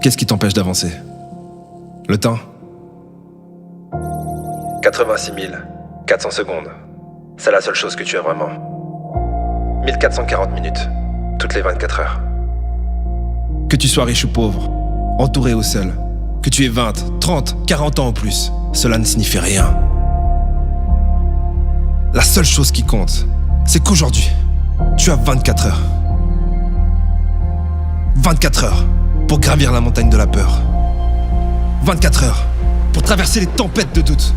Qu'est-ce qui t'empêche d'avancer? Le temps? 86 400 secondes. C'est la seule chose que tu as vraiment. 1440 minutes, toutes les 24 heures. Que tu sois riche ou pauvre, entouré ou seul, que tu aies 20, 30, 40 ans ou plus, cela ne signifie rien. La seule chose qui compte, c'est qu'aujourd'hui, tu as 24 heures. 24 heures pour gravir la montagne de la peur. 24 heures pour traverser les tempêtes de doute.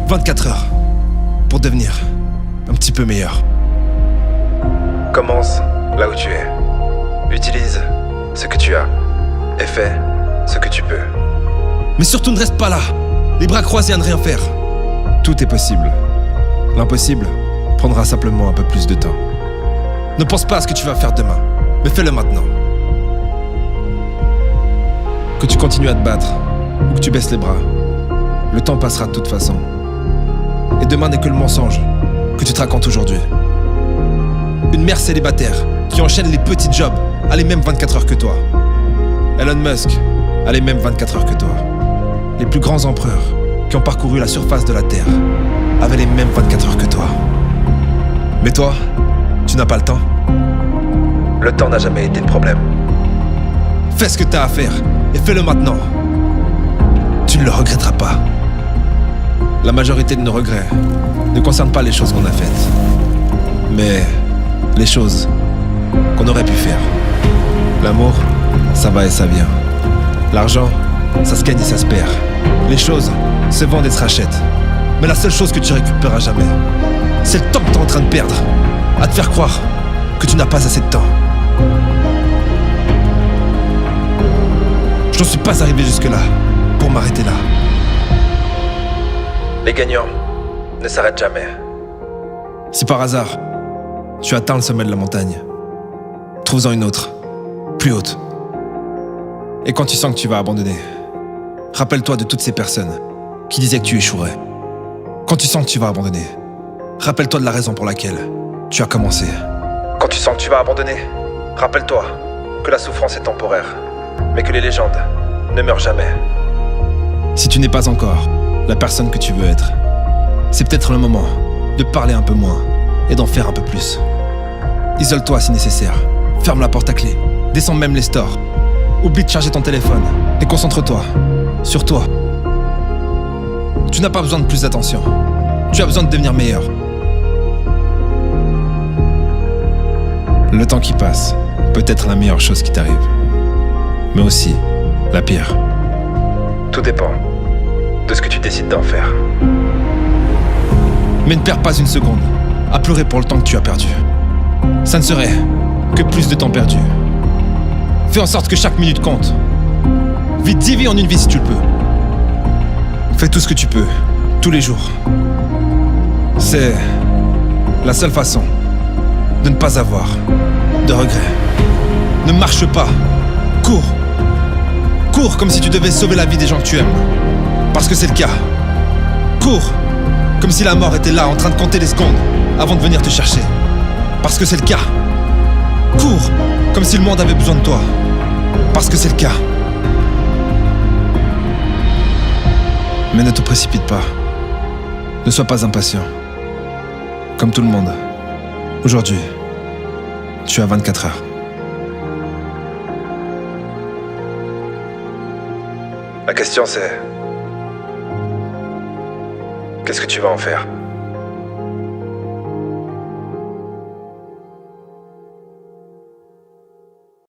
24 heures pour devenir un petit peu meilleur. Commence là où tu es. Utilise ce que tu as et fais ce que tu peux. Mais surtout ne reste pas là, les bras croisés à ne rien faire. Tout est possible. L'impossible prendra simplement un peu plus de temps. Ne pense pas à ce que tu vas faire demain, mais fais-le maintenant. Que tu continues à te battre ou que tu baisses les bras, le temps passera de toute façon. Et demain n'est que le mensonge que tu te racontes aujourd'hui. Une mère célibataire qui enchaîne les petits jobs a les mêmes 24 heures que toi. Elon Musk a les mêmes 24 heures que toi. Les plus grands empereurs qui ont parcouru la surface de la Terre avaient les mêmes 24 heures que toi. Mais toi, tu n'as pas le temps. Le temps n'a jamais été le problème. Fais ce que tu as à faire et fais-le maintenant. Tu ne le regretteras pas. La majorité de nos regrets ne concernent pas les choses qu'on a faites, mais les choses qu'on aurait pu faire. L'amour, ça va et ça vient. L'argent, ça se gagne et ça se perd. Les choses se vendent et se rachètent. Mais la seule chose que tu récupéreras jamais, c'est le temps que tu es en train de perdre à te faire croire que tu n'as pas assez de temps. Je n'en suis pas arrivé jusque-là pour m'arrêter là. Les gagnants ne s'arrêtent jamais. Si par hasard, tu atteins le sommet de la montagne, trouve-en une autre, plus haute. Et quand tu sens que tu vas abandonner, rappelle-toi de toutes ces personnes qui disaient que tu échouerais. Quand tu sens que tu vas abandonner, rappelle-toi de la raison pour laquelle tu as commencé. Quand tu sens que tu vas abandonner, rappelle-toi que la souffrance est temporaire, mais que les légendes ne meurent jamais. Si tu n'es pas encore la personne que tu veux être, c'est peut-être le moment de parler un peu moins et d'en faire un peu plus. Isole-toi si nécessaire, ferme la porte à clé, descends même les stores, oublie de charger ton téléphone et concentre-toi sur toi. Tu n'as pas besoin de plus d'attention, tu as besoin de devenir meilleur. Le temps qui passe peut être la meilleure chose qui t'arrive, mais aussi la pire. Tout dépend de ce que tu décides d'en faire. Mais ne perds pas une seconde à pleurer pour le temps que tu as perdu. Ça ne serait que plus de temps perdu. Fais en sorte que chaque minute compte. Vis 10 vies en une vie si tu le peux. Fais tout ce que tu peux, tous les jours. C'est la seule façon de ne pas avoir de regrets. Ne marche pas, cours. Cours comme si tu devais sauver la vie des gens que tu aimes. Parce que c'est le cas. Cours comme si la mort était là en train de compter les secondes avant de venir te chercher. Parce que c'est le cas. Cours comme si le monde avait besoin de toi. Parce que c'est le cas. Mais ne te précipite pas. Ne sois pas impatient. Comme tout le monde. Aujourd'hui, tu as 24 heures. La question c'est... qu'est-ce que tu vas en faire ?